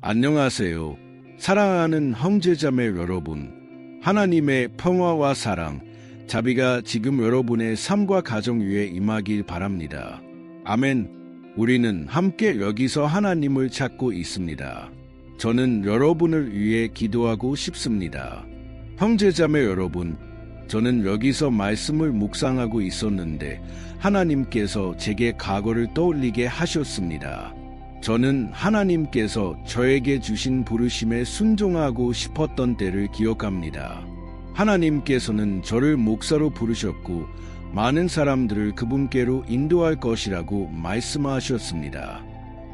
안녕하세요. 사랑하는 형제자매 여러분. 하나님의 평화와 사랑, 자비가 지금 여러분의 삶과 가정 위에 임하길 바랍니다. 아멘. 우리는 함께 여기서 하나님을 찾고 있습니다. 저는 여러분을 위해 기도하고 싶습니다. 형제자매 여러분, 저는 여기서 말씀을 묵상하고 있었는데 하나님께서 제게 과거를 떠올리게 하셨습니다. 저는 하나님께서 저에게 주신 부르심에 순종하고 싶었던 때를 기억합니다. 하나님께서는 저를 목사로 부르셨고 많은 사람들을 그분께로 인도할 것이라고 말씀하셨습니다.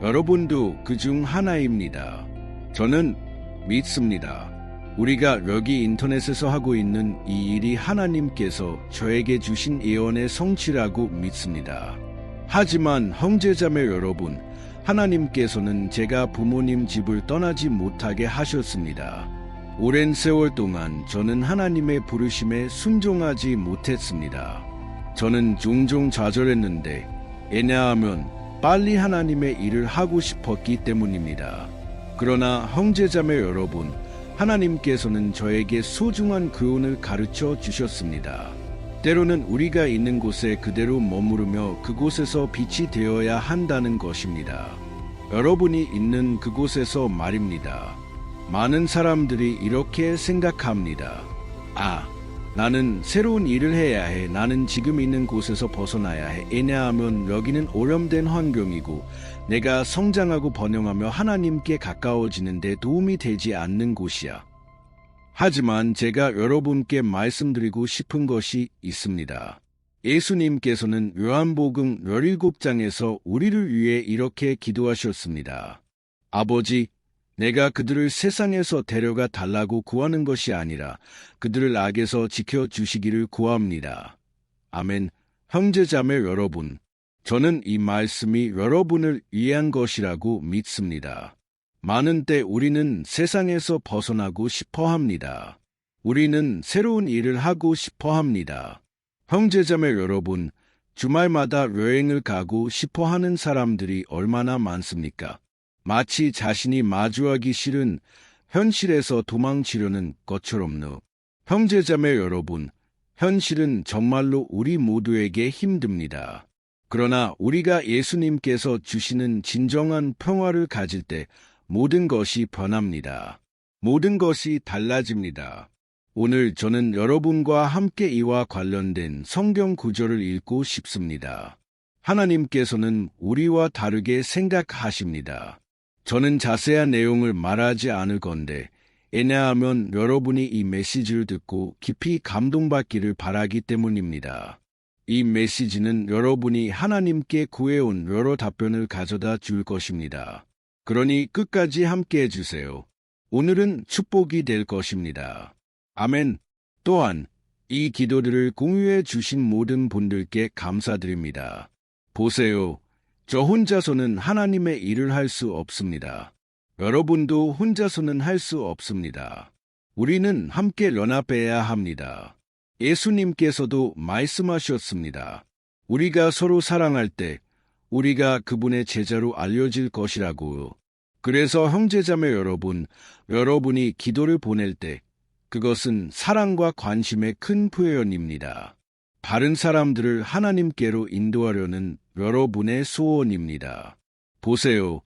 여러분도 그중 하나입니다. 저는 믿습니다. 우리가 여기 인터넷에서 하고 있는 이 일이 하나님께서 저에게 주신 예언의 성취라고 믿습니다. 하지만 형제자매 여러분, 하나님께서는 제가 부모님 집을 떠나지 못하게 하셨습니다. 오랜 세월 동안 저는 하나님의 부르심에 순종하지 못했습니다. 저는 종종 좌절했는데 왜냐하면 빨리 하나님의 일을 하고 싶었기 때문입니다. 그러나 형제자매 여러분, 하나님께서는 저에게 소중한 교훈을 가르쳐 주셨습니다. 때로는 우리가 있는 곳에 그대로 머무르며 그곳에서 빛이 되어야 한다는 것입니다. 여러분이 있는 그곳에서 말입니다. 많은 사람들이 이렇게 생각합니다. 나는 새로운 일을 해야 해. 나는 지금 있는 곳에서 벗어나야 해. 왜냐하면 여기는 오염된 환경이고 내가 성장하고 번영하며 하나님께 가까워지는 데 도움이 되지 않는 곳이야. 하지만 제가 여러분께 말씀드리고 싶은 것이 있습니다. 예수님께서는 요한복음 17장에서 우리를 위해 이렇게 기도하셨습니다. 아버지, 내가 그들을 세상에서 데려가 달라고 구하는 것이 아니라 그들을 악에서 지켜주시기를 구합니다. 아멘. 형제자매 여러분, 저는 이 말씀이 여러분을 위한 것이라고 믿습니다. 많은 때 우리는 세상에서 벗어나고 싶어 합니다. 우리는 새로운 일을 하고 싶어 합니다. 형제자매 여러분, 주말마다 여행을 가고 싶어 하는 사람들이 얼마나 많습니까? 마치 자신이 마주하기 싫은 현실에서 도망치려는 것처럼요. 형제자매 여러분, 현실은 정말로 우리 모두에게 힘듭니다. 그러나 우리가 예수님께서 주시는 진정한 평화를 가질 때 모든 것이 변합니다. 모든 것이 달라집니다. 오늘 저는 여러분과 함께 이와 관련된 성경 구절을 읽고 싶습니다. 하나님께서는 우리와 다르게 생각하십니다. 저는 자세한 내용을 말하지 않을 건데, 왜냐하면 여러분이 이 메시지를 듣고 깊이 감동받기를 바라기 때문입니다. 이 메시지는 여러분이 하나님께 구해온 여러 답변을 가져다 줄 것입니다. 그러니 끝까지 함께 해주세요. 오늘은 축복이 될 것입니다. 아멘. 또한 이 기도들을 공유해 주신 모든 분들께 감사드립니다. 보세요. 저 혼자서는 하나님의 일을 할 수 없습니다. 여러분도 혼자서는 할 수 없습니다. 우리는 함께 연합해야 합니다. 예수님께서도 말씀하셨습니다. 우리가 서로 사랑할 때 우리가 그분의 제자로 알려질 것이라고요. 그래서 형제자매 여러분, 여러분이 기도를 보낼 때 그것은 사랑과 관심의 큰 표현입니다. 다른 사람들을 하나님께로 인도하려는 여러분의 소원입니다. 보세요.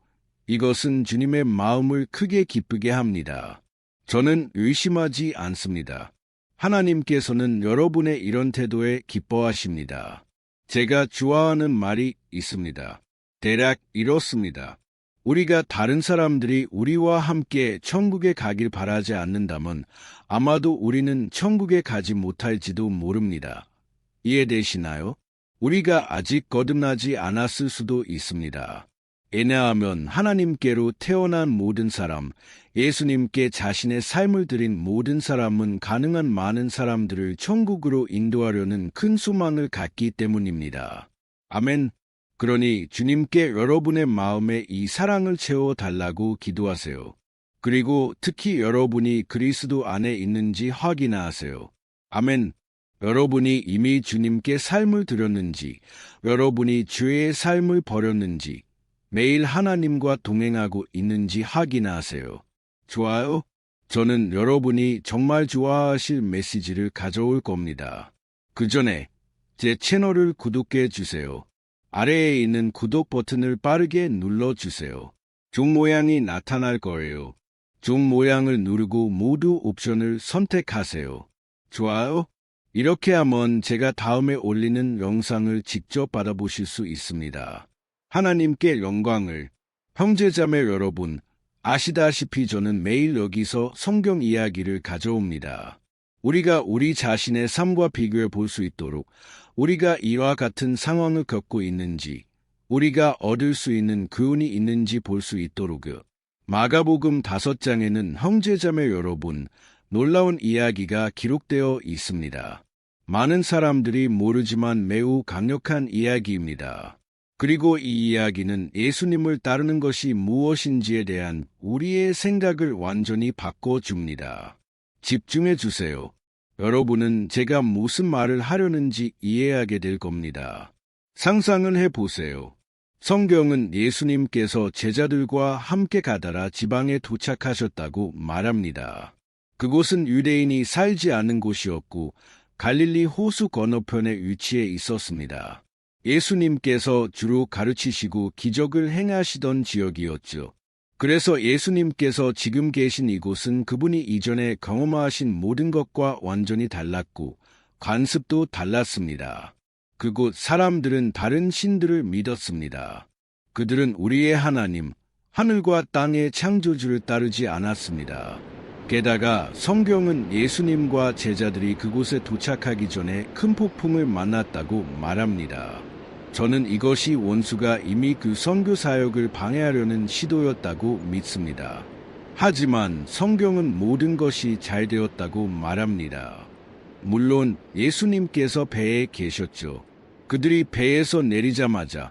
이것은 주님의 마음을 크게 기쁘게 합니다. 저는 의심하지 않습니다. 하나님께서는 여러분의 이런 태도에 기뻐하십니다. 제가 좋아하는 말이 있습니다. 대략 이렇습니다. 우리가 다른 사람들이 우리와 함께 천국에 가길 바라지 않는다면 아마도 우리는 천국에 가지 못할지도 모릅니다. 이해되시나요? 우리가 아직 거듭나지 않았을 수도 있습니다. 왜냐하면 하나님께로 태어난 모든 사람, 예수님께 자신의 삶을 드린 모든 사람은 가능한 많은 사람들을 천국으로 인도하려는 큰 소망을 갖기 때문입니다. 아멘. 그러니 주님께 여러분의 마음에 이 사랑을 채워달라고 기도하세요. 그리고 특히 여러분이 그리스도 안에 있는지 확인하세요. 아멘. 여러분이 이미 주님께 삶을 드렸는지, 여러분이 죄의 삶을 버렸는지, 매일 하나님과 동행하고 있는지 확인하세요. 좋아요? 저는 여러분이 정말 좋아하실 메시지를 가져올 겁니다. 그 전에 제 채널을 구독해 주세요. 아래에 있는 구독 버튼을 빠르게 눌러주세요. 종 모양이 나타날 거예요. 종 모양을 누르고 모두 옵션을 선택하세요. 좋아요? 이렇게 하면 제가 다음에 올리는 영상을 직접 받아보실 수 있습니다. 하나님께 영광을. 형제자매 여러분, 아시다시피 저는 매일 여기서 성경 이야기를 가져옵니다. 우리가 우리 자신의 삶과 비교해 볼 수 있도록 우리가 이와 같은 상황을 겪고 있는지, 우리가 얻을 수 있는 교훈이 있는지 볼 수 있도록요. 마가복음 5장에는 형제자매 여러분, 놀라운 이야기가 기록되어 있습니다. 많은 사람들이 모르지만 매우 강력한 이야기입니다. 그리고 이 이야기는 예수님을 따르는 것이 무엇인지에 대한 우리의 생각을 완전히 바꿔줍니다. 집중해 주세요. 여러분은 제가 무슨 말을 하려는지 이해하게 될 겁니다. 상상을 해보세요. 성경은 예수님께서 제자들과 함께 가다라 지방에 도착하셨다고 말합니다. 그곳은 유대인이 살지 않는 곳이었고 갈릴리 호수 건너편에 위치해 있었습니다. 예수님께서 주로 가르치시고 기적을 행하시던 지역이었죠. 그래서 예수님께서 지금 계신 이곳은 그분이 이전에 경험하신 모든 것과 완전히 달랐고 관습도 달랐습니다. 그곳 사람들은 다른 신들을 믿었습니다. 그들은 우리의 하나님, 하늘과 땅의 창조주를 따르지 않았습니다. 게다가 성경은 예수님과 제자들이 그곳에 도착하기 전에 큰 폭풍을 만났다고 말합니다. 저는 이것이 원수가 이미 그 선교 사역을 방해하려는 시도였다고 믿습니다. 하지만 성경은 모든 것이 잘 되었다고 말합니다. 물론 예수님께서 배에 계셨죠. 그들이 배에서 내리자마자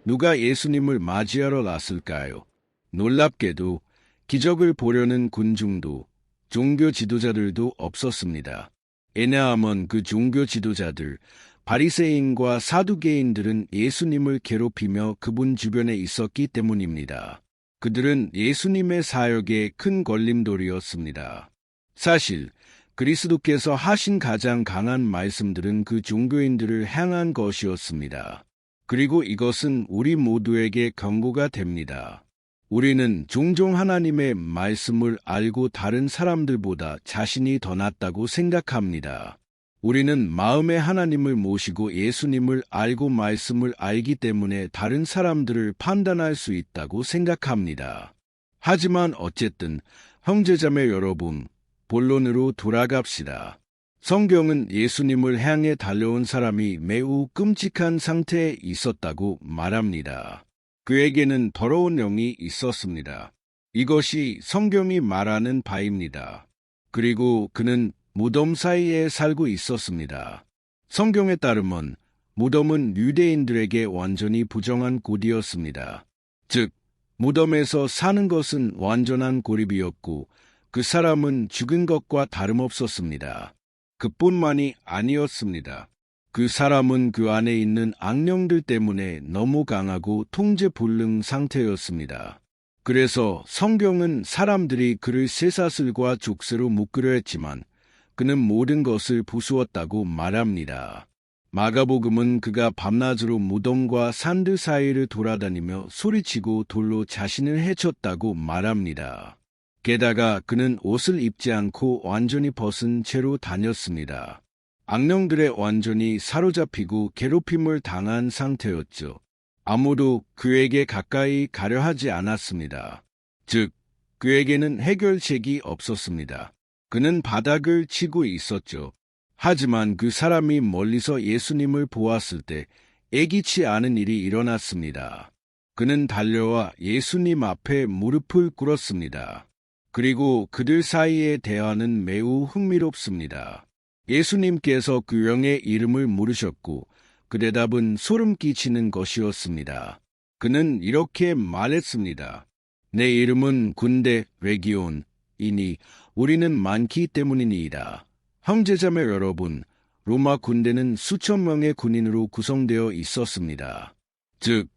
누가 예수님을 맞이하러 났을까요? 놀랍게도 기적을 보려는 군중도 종교 지도자들도 없었습니다. 왜냐하면 그 종교 지도자들, 바리새인과 사두개인들은 예수님을 괴롭히며 그분 주변에 있었기 때문입니다. 그들은 예수님의 사역에 큰 걸림돌이었습니다. 사실 그리스도께서 하신 가장 강한 말씀들은 그 종교인들을 향한 것이었습니다. 그리고 이것은 우리 모두에게 경고가 됩니다. 우리는 종종 하나님의 말씀을 알고 다른 사람들보다 자신이 더 낫다고 생각합니다. 우리는 마음에 하나님을 모시고 예수님을 알고 말씀을 알기 때문에 다른 사람들을 판단할 수 있다고 생각합니다. 하지만 어쨌든 형제자매 여러분, 본론으로 돌아갑시다. 성경은 예수님을 향해 달려온 사람이 매우 끔찍한 상태에 있었다고 말합니다. 그에게는 더러운 영이 있었습니다. 이것이 성경이 말하는 바입니다. 그리고 그는 무덤 사이에 살고 있었습니다. 성경에 따르면 무덤은 유대인들에게 완전히 부정한 곳이었습니다. 즉, 무덤에서 사는 것은 완전한 고립이었고 그 사람은 죽은 것과 다름없었습니다. 그뿐만이 아니었습니다. 그 사람은 그 안에 있는 악령들 때문에 너무 강하고 통제불능 상태였습니다. 그래서 성경은 사람들이 그를 쇠사슬과 족쇄로 묶으려 했지만 그는 모든 것을 부수었다고 말합니다. 마가복음은 그가 밤낮으로 무덤과 산들 사이를 돌아다니며 소리치고 돌로 자신을 해쳤다고 말합니다. 게다가 그는 옷을 입지 않고 완전히 벗은 채로 다녔습니다. 악령들에 완전히 사로잡히고 괴롭힘을 당한 상태였죠. 아무도 그에게 가까이 가려 하지 않았습니다. 즉, 그에게는 해결책이 없었습니다. 그는 바닥을 치고 있었죠. 하지만 그 사람이 멀리서 예수님을 보았을 때 예기치 않은 일이 일어났습니다. 그는 달려와 예수님 앞에 무릎을 꿇었습니다. 그리고 그들 사이의 대화는 매우 흥미롭습니다. 예수님께서 그 영의 이름을 물으셨고 그 대답은 소름 끼치는 것이었습니다. 그는 이렇게 말했습니다. 내 이름은 군대 레기온이니 우리는 많기 때문이니이다. 형제자매 여러분, 로마 군대는 수천 명의 군인으로 구성되어 있었습니다. 즉,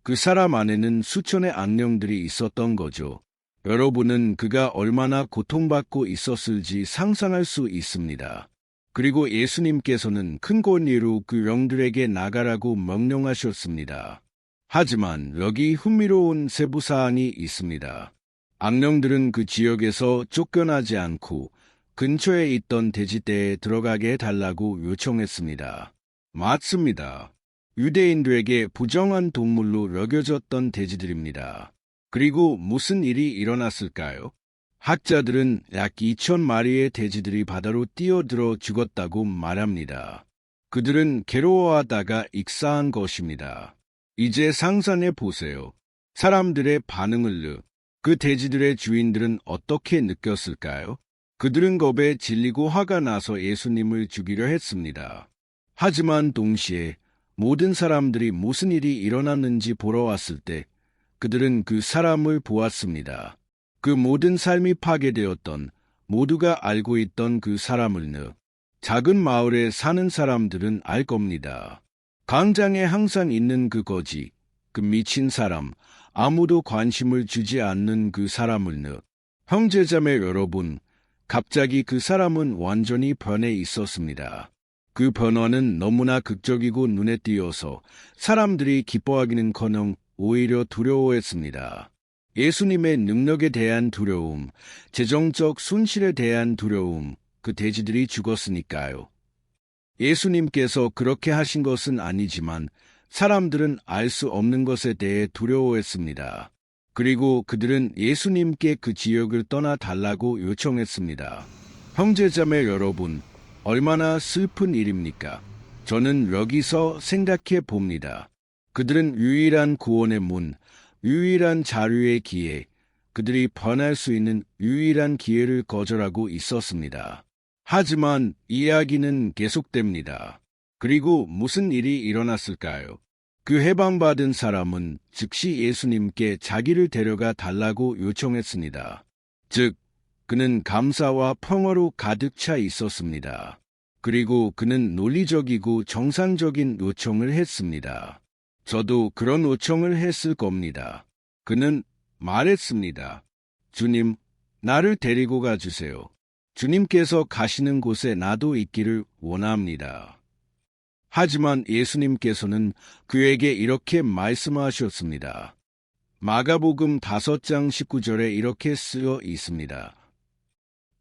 그 사람 안에는 수천의 악령들이 있었던 거죠. 여러분은 그가 얼마나 고통받고 있었을지 상상할 수 있습니다. 그리고 예수님께서는 큰 권위로 그 영들에게 나가라고 명령하셨습니다. 하지만 여기 흥미로운 세부사항이 있습니다. 악령들은 그 지역에서 쫓겨나지 않고 근처에 있던 돼지떼에 들어가게 해달라고 요청했습니다. 맞습니다. 유대인들에게 부정한 동물로 여겨졌던 돼지들입니다. 그리고 무슨 일이 일어났을까요? 학자들은 약 2,000마리의 돼지들이 바다로 뛰어들어 죽었다고 말합니다. 그들은 괴로워하다가 익사한 것입니다. 이제 상상해 보세요. 사람들의 반응을 그 돼지들의 주인들은 어떻게 느꼈을까요? 그들은 겁에 질리고 화가 나서 예수님을 죽이려 했습니다. 하지만 동시에 모든 사람들이 무슨 일이 일어났는지 보러 왔을 때 그들은 그 사람을 보았습니다. 그 모든 삶이 파괴되었던, 모두가 알고 있던 그 사람을 작은 마을에 사는 사람들은 알 겁니다. 광장에 항상 있는 그 거지, 그 미친 사람, 아무도 관심을 주지 않는 그 사람을 형제자매 여러분, 갑자기 그 사람은 완전히 변해 있었습니다. 그 변화는 너무나 극적이고 눈에 띄어서 사람들이 기뻐하기는커녕 오히려 두려워했습니다. 예수님의 능력에 대한 두려움, 재정적 손실에 대한 두려움, 그 돼지들이 죽었으니까요. 예수님께서 그렇게 하신 것은 아니지만 사람들은 알 수 없는 것에 대해 두려워했습니다. 그리고 그들은 예수님께 그 지역을 떠나 달라고 요청했습니다. 형제자매 여러분, 얼마나 슬픈 일입니까? 저는 여기서 생각해 봅니다. 그들은 유일한 구원의 문, 유일한 자유의 기회, 그들이 변할 수 있는 유일한 기회를 거절하고 있었습니다. 하지만 이야기는 계속됩니다. 그리고 무슨 일이 일어났을까요? 그 해방받은 사람은 즉시 예수님께 자기를 데려가 달라고 요청했습니다. 즉, 그는 감사와 평화로 가득 차 있었습니다. 그리고 그는 논리적이고 정상적인 요청을 했습니다. 저도 그런 요청을 했을 겁니다. 그는 말했습니다. 주님, 나를 데리고 가주세요. 주님께서 가시는 곳에 나도 있기를 원합니다. 하지만 예수님께서는 그에게 이렇게 말씀하셨습니다. 마가복음 5장 19절에 이렇게 쓰여 있습니다.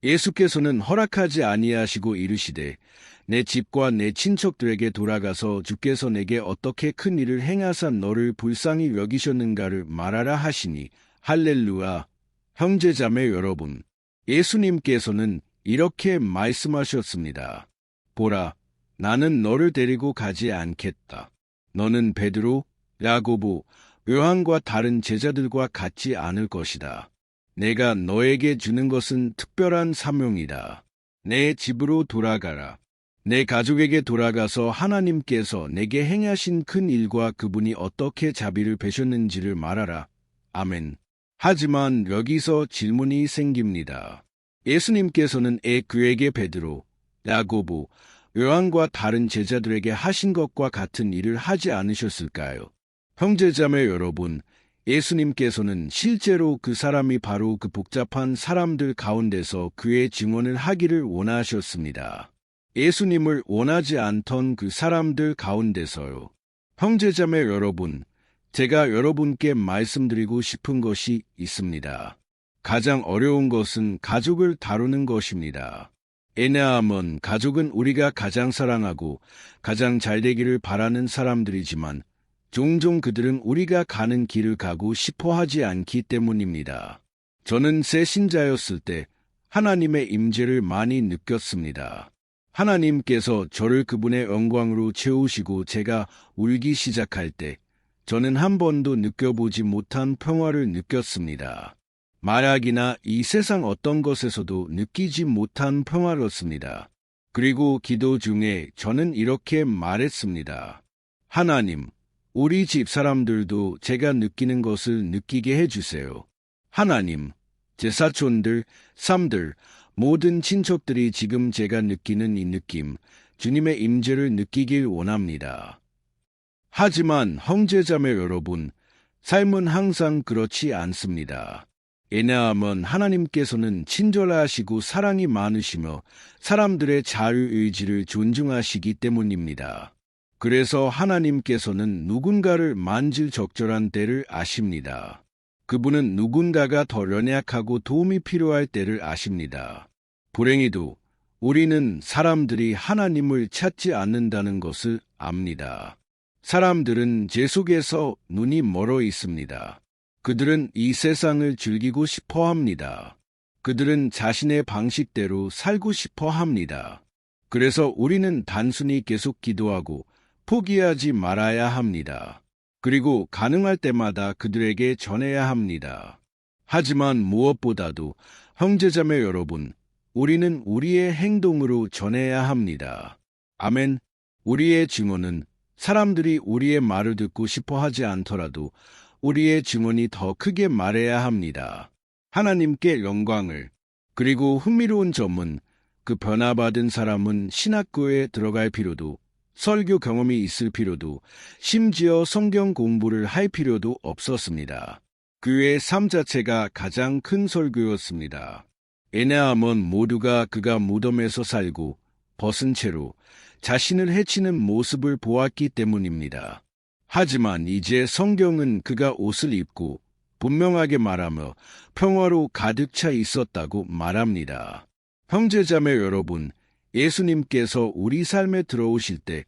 예수께서는 허락하지 아니하시고 이르시되 내 집과 내 친척들에게 돌아가서 주께서 내게 어떻게 큰 일을 행하사 너를 불쌍히 여기셨는가를 말하라 하시니 할렐루야. 형제자매 여러분, 예수님께서는 이렇게 말씀하셨습니다. 보라, 나는 너를 데리고 가지 않겠다. 너는 베드로, 야고보, 요한과 다른 제자들과 같지 않을 것이다. 내가 너에게 주는 것은 특별한 사명이다. 내 집으로 돌아가라. 내 가족에게 돌아가서 하나님께서 내게 행하신 큰 일과 그분이 어떻게 자비를 베셨는지를 말하라. 아멘. 하지만 여기서 질문이 생깁니다. 예수님께서는 그에게 베드로, 야고보, 요한과 다른 제자들에게 하신 것과 같은 일을 하지 않으셨을까요? 형제자매 여러분, 예수님께서는 실제로 그 사람이 바로 그 복잡한 사람들 가운데서 그의 증언을 하기를 원하셨습니다. 예수님을 원하지 않던 그 사람들 가운데서요. 형제자매 여러분, 제가 여러분께 말씀드리고 싶은 것이 있습니다. 가장 어려운 것은 가족을 다루는 것입니다. 왜냐하면 가족은 우리가 가장 사랑하고 가장 잘되기를 바라는 사람들이지만 종종 그들은 우리가 가는 길을 가고 싶어 하지 않기 때문입니다. 저는 새 신자였을 때 하나님의 임재를 많이 느꼈습니다. 하나님께서 저를 그분의 영광으로 채우시고 제가 울기 시작할 때 저는 한 번도 느껴보지 못한 평화를 느꼈습니다. 마약이나 이 세상 어떤 것에서도 느끼지 못한 평화였습니다. 그리고 기도 중에 저는 이렇게 말했습니다. 하나님, 우리 집 사람들도 제가 느끼는 것을 느끼게 해주세요. 하나님, 제 사촌들, 삼들, 모든 친척들이 지금 제가 느끼는 이 느낌, 주님의 임재를 느끼길 원합니다. 하지만 형제자매 여러분, 삶은 항상 그렇지 않습니다. 왜냐하면 하나님께서는 친절하시고 사랑이 많으시며 사람들의 자유의지를 존중하시기 때문입니다. 그래서 하나님께서는 누군가를 만질 적절한 때를 아십니다. 그분은 누군가가 더 연약하고 도움이 필요할 때를 아십니다. 불행히도 우리는 사람들이 하나님을 찾지 않는다는 것을 압니다. 사람들은 죄 속에서 눈이 멀어 있습니다. 그들은 이 세상을 즐기고 싶어 합니다. 그들은 자신의 방식대로 살고 싶어 합니다. 그래서 우리는 단순히 계속 기도하고 포기하지 말아야 합니다. 그리고 가능할 때마다 그들에게 전해야 합니다. 하지만 무엇보다도 형제자매 여러분, 우리는 우리의 행동으로 전해야 합니다. 아멘. 우리의 증언은 사람들이 우리의 말을 듣고 싶어 하지 않더라도 우리의 증언이 더 크게 말해야 합니다. 하나님께 영광을. 그리고 흥미로운 점은 그 변화받은 사람은 신학교에 들어갈 필요도, 설교 경험이 있을 필요도, 심지어 성경 공부를 할 필요도 없었습니다. 그의 삶 자체가 가장 큰 설교였습니다. 왜냐하면 모두가 그가 무덤에서 살고 벗은 채로 자신을 해치는 모습을 보았기 때문입니다. 하지만 이제 성경은 그가 옷을 입고 분명하게 말하며 평화로 가득 차 있었다고 말합니다. 형제자매 여러분, 예수님께서 우리 삶에 들어오실 때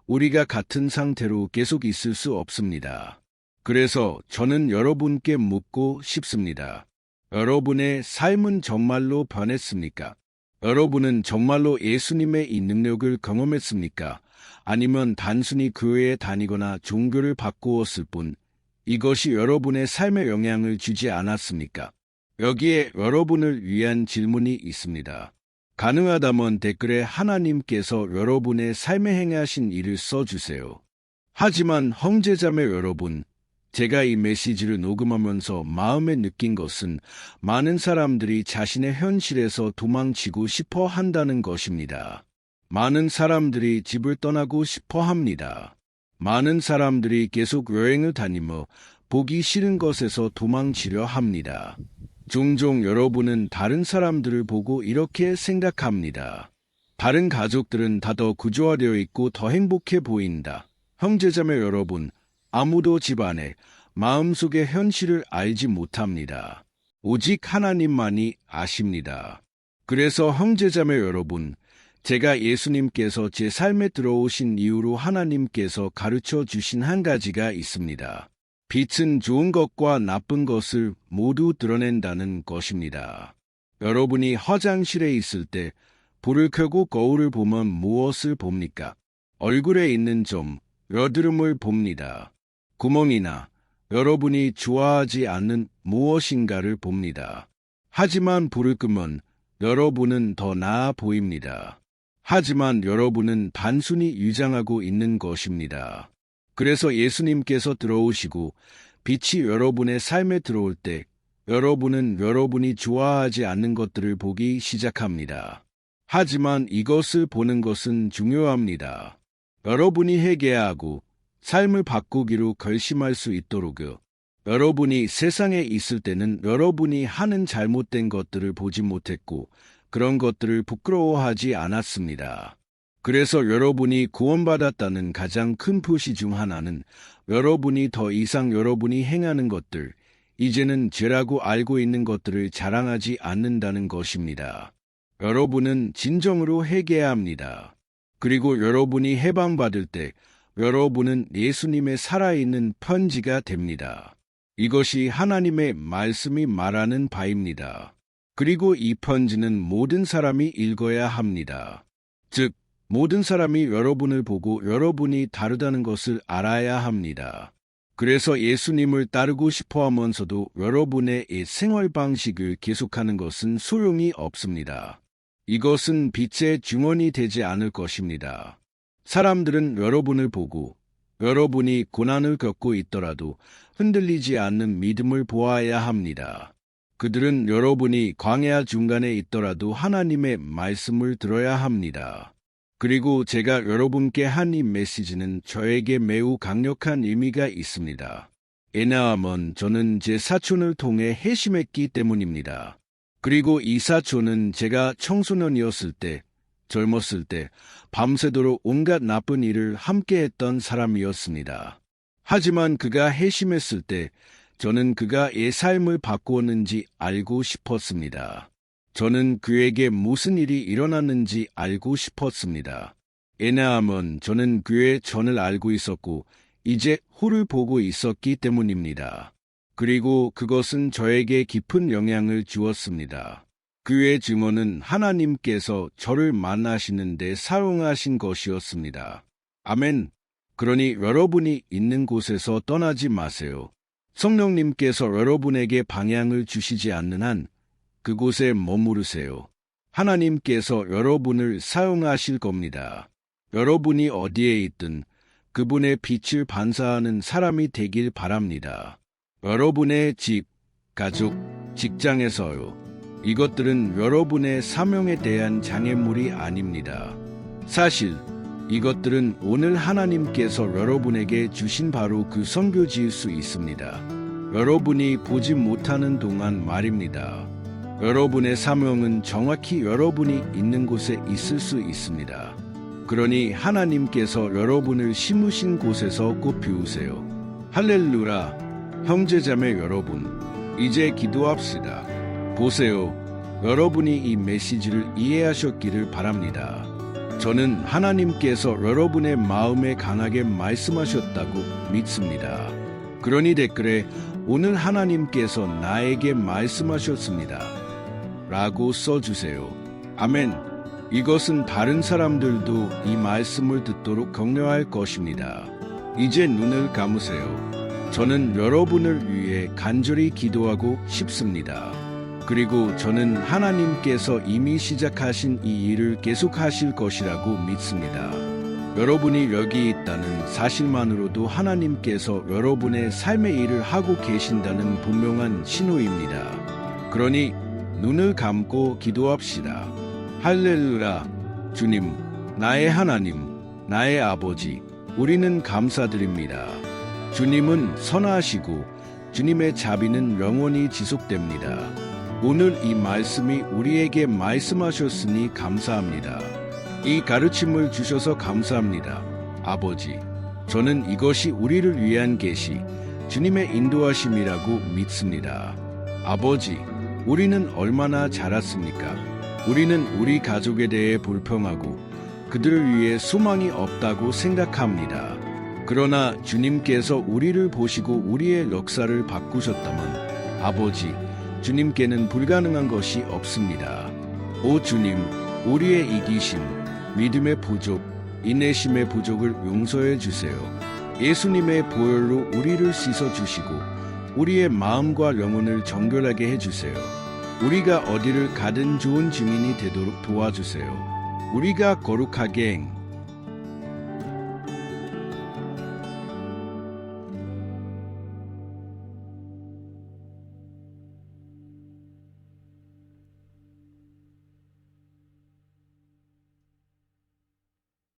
우리가 같은 상태로 계속 있을 수 없습니다. 그래서 저는 여러분께 묻고 싶습니다. 여러분의 삶은 정말로 변했습니까? 여러분은 정말로 예수님의 이 능력을 경험했습니까? 아니면 단순히 교회에 다니거나 종교를 바꾸었을 뿐 이것이 여러분의 삶에 영향을 주지 않았습니까? 여기에 여러분을 위한 질문이 있습니다. 가능하다면 댓글에 하나님께서 여러분의 삶에 행하신 일을 써주세요. 하지만 형제자매 여러분, 제가 이 메시지를 녹음하면서 마음에 느낀 것은 많은 사람들이 자신의 현실에서 도망치고 싶어 한다는 것입니다. 많은 사람들이 집을 떠나고 싶어 합니다. 많은 사람들이 계속 여행을 다니며 보기 싫은 것에서 도망치려 합니다. 종종 여러분은 다른 사람들을 보고 이렇게 생각합니다. 다른 가족들은 다 더 구조화되어 있고 더 행복해 보인다. 형제자매 여러분, 아무도 집안의 마음속의 현실을 알지 못합니다. 오직 하나님만이 아십니다. 그래서 형제자매 여러분, 제가 예수님께서 제 삶에 들어오신 이후로 하나님께서 가르쳐 주신 한 가지가 있습니다. 빛은 좋은 것과 나쁜 것을 모두 드러낸다는 것입니다. 여러분이 화장실에 있을 때 불을 켜고 거울을 보면 무엇을 봅니까? 얼굴에 있는 점, 여드름을 봅니다. 구멍이나 여러분이 좋아하지 않는 무엇인가를 봅니다. 하지만 불을 끄면 여러분은 더 나아 보입니다. 하지만 여러분은 단순히 위장하고 있는 것입니다. 그래서 예수님께서 들어오시고 빛이 여러분의 삶에 들어올 때 여러분은 여러분이 좋아하지 않는 것들을 보기 시작합니다. 하지만 이것을 보는 것은 중요합니다. 여러분이 회개하고 삶을 바꾸기로 결심할 수 있도록요. 여러분이 세상에 있을 때는 여러분이 하는 잘못된 것들을 보지 못했고 그런 것들을 부끄러워하지 않았습니다. 그래서 여러분이 구원받았다는 가장 큰 표시 중 하나는 여러분이 더 이상 여러분이 행하는 것들, 이제는 죄라고 알고 있는 것들을 자랑하지 않는다는 것입니다. 여러분은 진정으로 회개해야 합니다. 그리고 여러분이 해방받을 때 여러분은 예수님의 살아있는 편지가 됩니다. 이것이 하나님의 말씀이 말하는 바입니다. 그리고 이 편지는 모든 사람이 읽어야 합니다. 즉, 모든 사람이 여러분을 보고 여러분이 다르다는 것을 알아야 합니다. 그래서 예수님을 따르고 싶어 하면서도 여러분의 이 생활 방식을 계속하는 것은 소용이 없습니다. 이것은 빛의 증언이 되지 않을 것입니다. 사람들은 여러분을 보고 여러분이 고난을 겪고 있더라도 흔들리지 않는 믿음을 보아야 합니다. 그들은 여러분이 광야 중간에 있더라도 하나님의 말씀을 들어야 합니다. 그리고 제가 여러분께 한 이 메시지는 저에게 매우 강력한 의미가 있습니다. 왜냐하면 저는 제 사촌을 통해 회심했기 때문입니다. 그리고 이 사촌은 제가 청소년이었을 때, 젊었을 때 밤새도록 온갖 나쁜 일을 함께했던 사람이었습니다. 하지만 그가 회심했을 때 저는 그가 의 삶을 바꾸었는지 알고 싶었습니다. 저는 그에게 무슨 일이 일어났는지 알고 싶었습니다. 왜냐하면 저는 그의 전을 알고 있었고 이제 후를 보고 있었기 때문입니다. 그리고 그것은 저에게 깊은 영향을 주었습니다. 그의 증언은 하나님께서 저를 만나시는 데 사용하신 것이었습니다. 아멘. 그러니 여러분이 있는 곳에서 떠나지 마세요. 성령님께서 여러분에게 방향을 주시지 않는 한 그곳에 머무르세요. 하나님께서 여러분을 사용하실 겁니다. 여러분이 어디에 있든 그분의 빛을 반사하는 사람이 되길 바랍니다. 여러분의 집, 가족, 직장에서요. 이것들은 여러분의 사명에 대한 장애물이 아닙니다. 사실 이것들은 오늘 하나님께서 여러분에게 주신 바로 그 선교지일 수 있습니다. 여러분이 보지 못하는 동안 말입니다. 여러분의 사명은 정확히 여러분이 있는 곳에 있을 수 있습니다. 그러니 하나님께서 여러분을 심으신 곳에서 꼭 비우세요. 할렐루야, 형제자매 여러분, 이제 기도합시다. 보세요, 여러분이 이 메시지를 이해하셨기를 바랍니다. 저는 하나님께서 여러분의 마음에 강하게 말씀하셨다고 믿습니다. 그러니 댓글에 오늘 하나님께서 나에게 말씀하셨습니다. 라고 써주세요. 아멘. 이것은 다른 사람들도 이 말씀을 듣도록 격려할 것입니다. 이제 눈을 감으세요. 저는 여러분을 위해 간절히 기도하고 싶습니다. 그리고 저는 하나님께서 이미 시작하신 이 일을 계속하실 것이라고 믿습니다. 여러분이 여기 있다는 사실만으로도 하나님께서 여러분의 삶의 일을 하고 계신다는 분명한 신호입니다. 그러니 눈을 감고 기도합시다. 할렐루야, 주님, 나의 하나님, 나의 아버지, 우리는 감사드립니다. 주님은 선하시고 주님의 자비는 영원히 지속됩니다. 오늘 이 말씀이 우리에게 말씀하셨으니 감사합니다. 이 가르침을 주셔서 감사합니다. 아버지, 저는 이것이 우리를 위한 계시, 주님의 인도하심이라고 믿습니다. 아버지, 우리는 얼마나 자랐습니까? 우리는 우리 가족에 대해 불평하고 그들을 위해 소망이 없다고 생각합니다. 그러나 주님께서 우리를 보시고 우리의 역사를 바꾸셨다면 아버지, 주님께는 불가능한 것이 없습니다. 오 주님, 우리의 이기심, 믿음의 부족, 인내심의 부족을 용서해 주세요. 예수님의 보혈로 우리를 씻어 주시고 우리의 마음과 영혼을 정결하게 해 주세요. 우리가 어디를 가든 좋은 증인이 되도록 도와주세요. 우리가 거룩하게